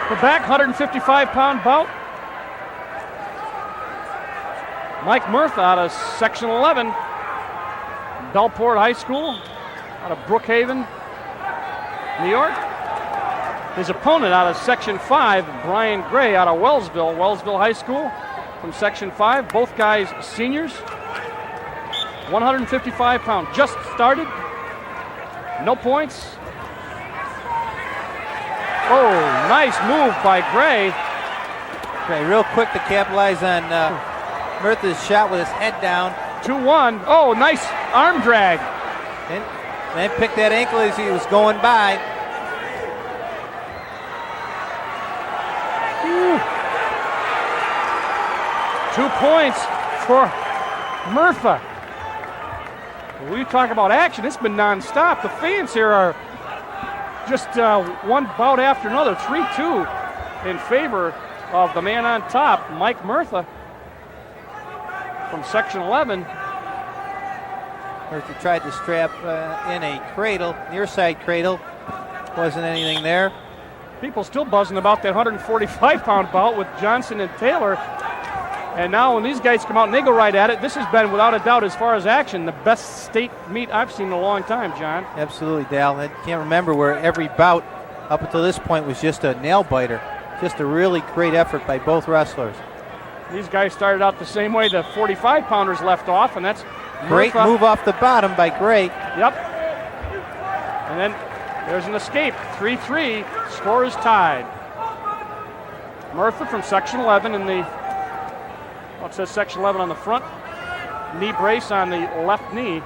We're back, 155-pound bout. Mike Murtha out of Section 11, Bellport High School, out of Brookhaven, New York. His opponent out of Section 5, Brian Gray, out of Wellsville High School from Section 5. Both guys seniors. 155 pounds, just started. No points. Oh, nice move by Gray. Gray real quick to capitalize on Murtha's shot with his head down. 2-1. Oh, nice arm drag. And then picked that ankle as he was going by. Ooh. 2 points for Murtha. We talk about action. It's been nonstop. The fans here are just one bout after another. 3-2 in favor of the man on top, Mike Murtha from Section 11. Murtha tried to strap in a cradle, near side cradle. Wasn't anything there. People still buzzing about that 145-pound bout with Johnson and Taylor. And now when these guys come out and they go right at it, this has been, without a doubt, as far as action, the best state meet I've seen in a long time, John. Absolutely, Dal. I can't remember where every bout up until this point was just a nail-biter. Just a really great effort by both wrestlers. These guys started out the same way the 45-pounders left off, and that's great Murtha. Move off the bottom by Gray. Yep. And then there's an escape. 3-3. Score is tied. Murtha from Section 11 in the, well, it says Section 11 on the front. Knee brace on the left knee.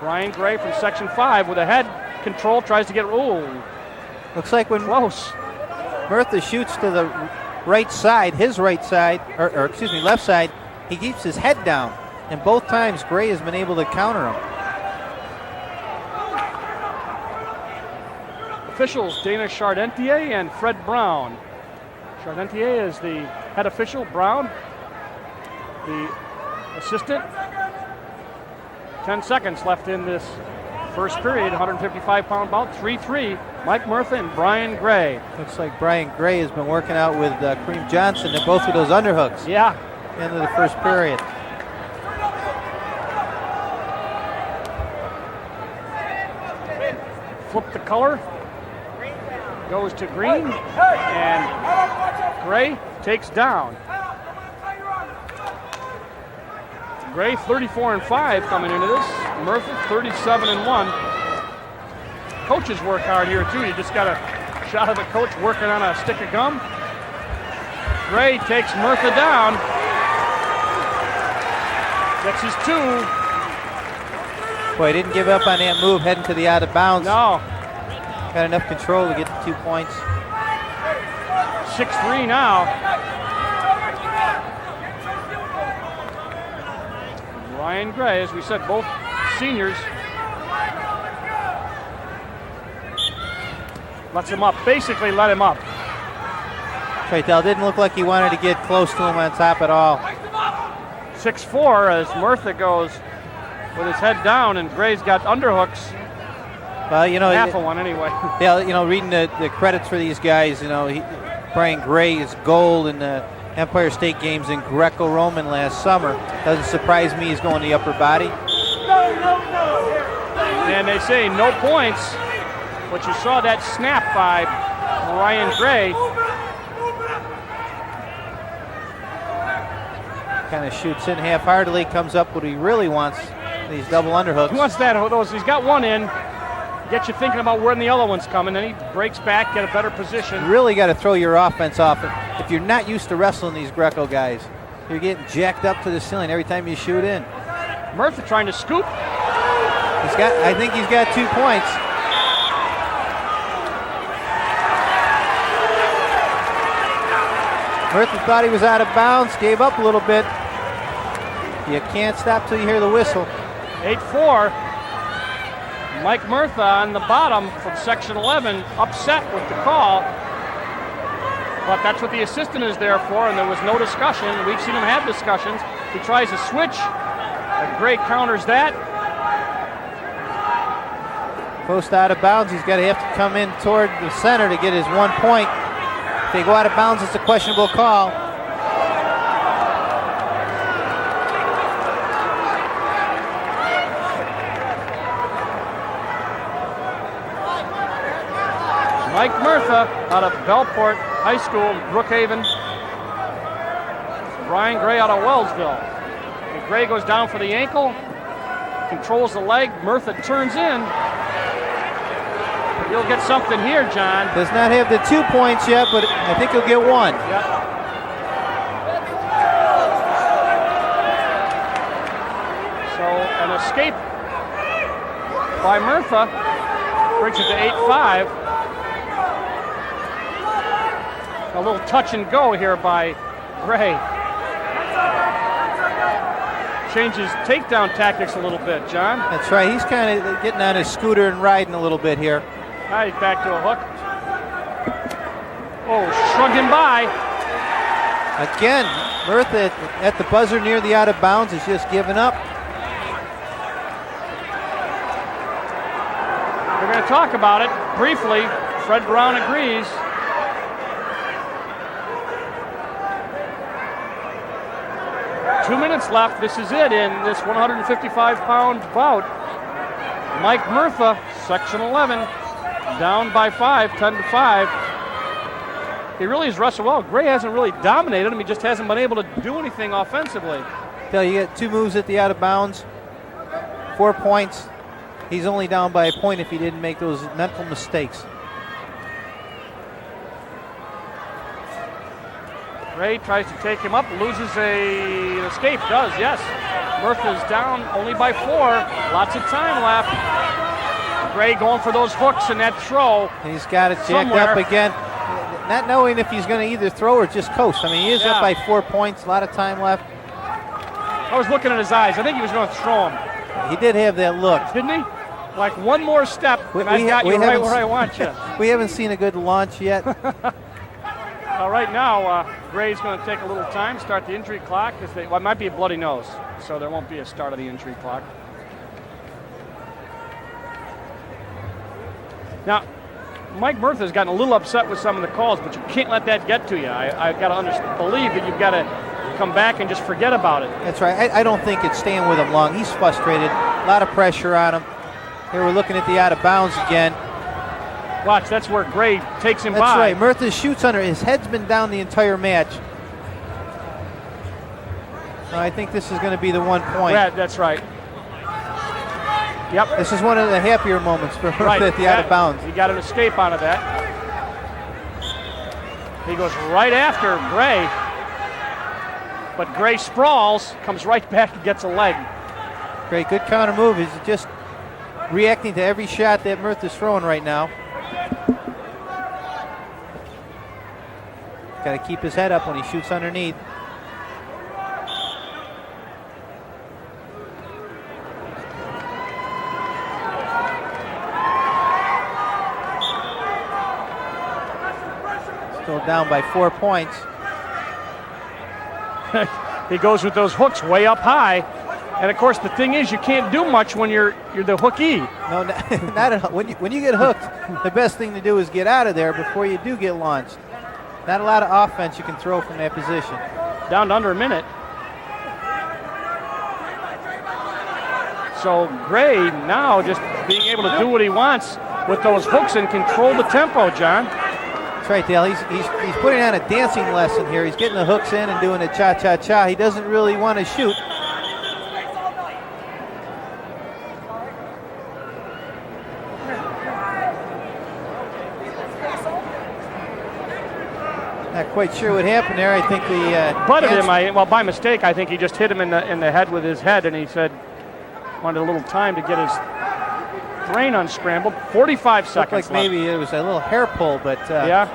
Brian Gray from Section 5 with a head control, tries to get, ooh. Looks like when Close. Murtha shoots to the right side, his right side, or excuse me, left side, he keeps his head down. And both times Gray has been able to counter him. Officials Dana Chardentier and Fred Brown. Chardentier is the head official, Brown the assistant. 10 seconds left in this first period, 155-pound bout, 3-3. Mike Murtha and Brian Gray. Looks like Brian Gray has been working out with Kareem Johnson at both of those underhooks. Yeah. End of the first period. Flip the color. Goes to green. And Gray takes down. Gray 34-5 coming into this. Murtha 37-1. Coaches work hard here too. You just got a shot of the coach working on a stick of gum. Gray takes Murtha down. Gets his 2. Boy, didn't give up on that move heading to the out of bounds. No. Got enough control to get the 2 points. 6-3 now. Brian Gray, as we said, both seniors. Lets him up, basically let him up. Right, Dell didn't look like he wanted to get close to him on top at all. 6-4 as Murtha goes with his head down, and Gray's got underhooks. Well, you know, half of one anyway. Yeah, you know, reading the credits for these guys, you know, Brian Gray is gold in the Empire State Games in Greco-Roman last summer. Doesn't surprise me he's going the upper body. And they say no points, but you saw that snap by Brian Gray. Kind of shoots in half-heartedly, comes up what he really wants, these double underhooks. He wants that, those, he's got one in. Get you thinking about when the other one's coming, then he breaks back, get a better position. You really got to throw your offense off. If you're not used to wrestling these Greco guys, you're getting jacked up to the ceiling every time you shoot in. Murtha trying to scoop. I think he's got 2 points. Murtha thought he was out of bounds, gave up a little bit. You can't stop till you hear the whistle. 8-4. Mike Murtha on the bottom from Section 11, upset with the call. But that's what the assistant is there for, and there was no discussion. We've seen him have discussions. He tries to switch. Gray counters that. Post out of bounds. He's going to have to come in toward the center to get his 1 point. If they go out of bounds, it's a questionable call. Mike Murtha out of Bellport High School, Brookhaven. Brian Gray out of Wellsville. And Gray goes down for the ankle, controls the leg. Murtha turns in. You'll get something here, John. Does not have the 2 points yet, but I think he'll get one. Yep. So an escape by Murtha brings it to 8-5. A little touch and go here by Gray. Changes takedown tactics a little bit, John. That's right. He's kind of getting on his scooter and riding a little bit here. Now he's back to a hook. Oh, shrugged him by. Again, Murtha at the buzzer near the out of bounds is just giving up. We're going to talk about it briefly. Fred Brown agrees. Two minutes left. This is it in this 155-pound bout. Mike Murtha, Section 11, down by 5, 10-5. He really has wrestled well. Gray hasn't really dominated him. He just hasn't been able to do anything offensively. Tell you, get 2 moves at the out of bounds, 4 points. He's only down by a point if he didn't make those mental mistakes. Gray tries to take him up, loses an escape, does, yes. Murtha's down only by 4, lots of time left. Gray going for those hooks in that throw. He's got it jacked up again, not knowing if he's going to either throw or just coast. I mean, he is up by 4 points, a lot of time left. I was looking at his eyes. I think he was going to throw him. He did have that look. Didn't he? Like one more step, and I got you right where I want you. We haven't seen a good launch yet. Right now, Gray's going to take a little time, start the injury clock. Well, it might be a bloody nose, so there won't be a start of the injury clock. Now, Mike Murtha's gotten a little upset with some of the calls, but you can't let that get to you. I've got to believe that you've got to come back and just forget about it. That's right. I don't think it's staying with him long. He's frustrated. A lot of pressure on him. Here we're looking at the out of bounds again. Watch, that's where Gray takes him by. That's right. Murtha shoots under. His head's been down the entire match. So I think this is going to be the 1 point. Yeah, that's right. Yep. This is one of the happier moments for Murtha at the out of bounds. He got an escape out of that. He goes right after Gray. But Gray sprawls, comes right back and gets a leg. Great, good counter move. He's just reacting to every shot that Murtha's throwing right now. Got to keep his head up when he shoots underneath. Still down by 4 points. He goes with those hooks way up high. And of course, the thing is, you can't do much when you're the hookee. No, not when you get hooked. The best thing to do is get out of there before you do get launched. Not a lot of offense you can throw from that position. Down to under a minute. So Gray now just being able to do what he wants with those hooks and control the tempo, John. That's right, Dale. He's putting on a dancing lesson here. He's getting the hooks in and doing a cha-cha-cha. He doesn't really want to shoot. Not quite sure what happened there. I think the butted him. Well, by mistake, I think he just hit him in the head with his head, and he said wanted a little time to get his brain unscrambled. 45 seconds like left. Maybe it was a little hair pull, but yeah,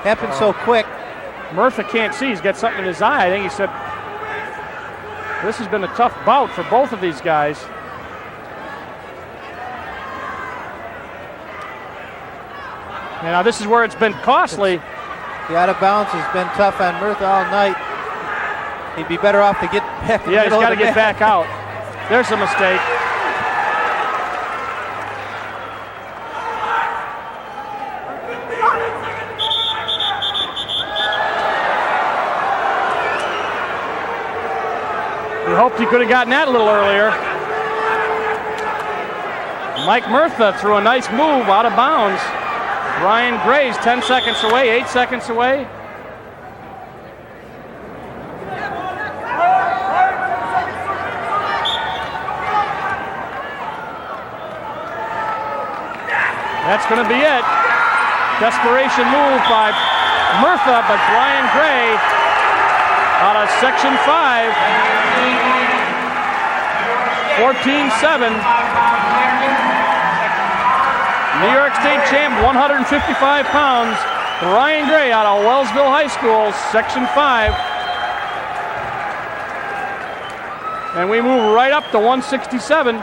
happened so quick. Murtha can't see. He's got something in his eye. I think he said this has been a tough bout for both of these guys. And now this is where it's been costly. The out of bounds has been tough on Murtha all night. He'd be better off to get back. Yeah, he's got to get back out. There's a mistake. he could have gotten that a little earlier. Mike Murtha threw a nice move out of bounds. Ryan Gray's 10 seconds away, 8 seconds away. That's going to be it. Desperation move by Murtha, but Brian Gray out of Section 5. 14-7. New York State champ, 155 pounds. Ryan Gray out of Wellsville High School, Section 5. And we move right up to 167.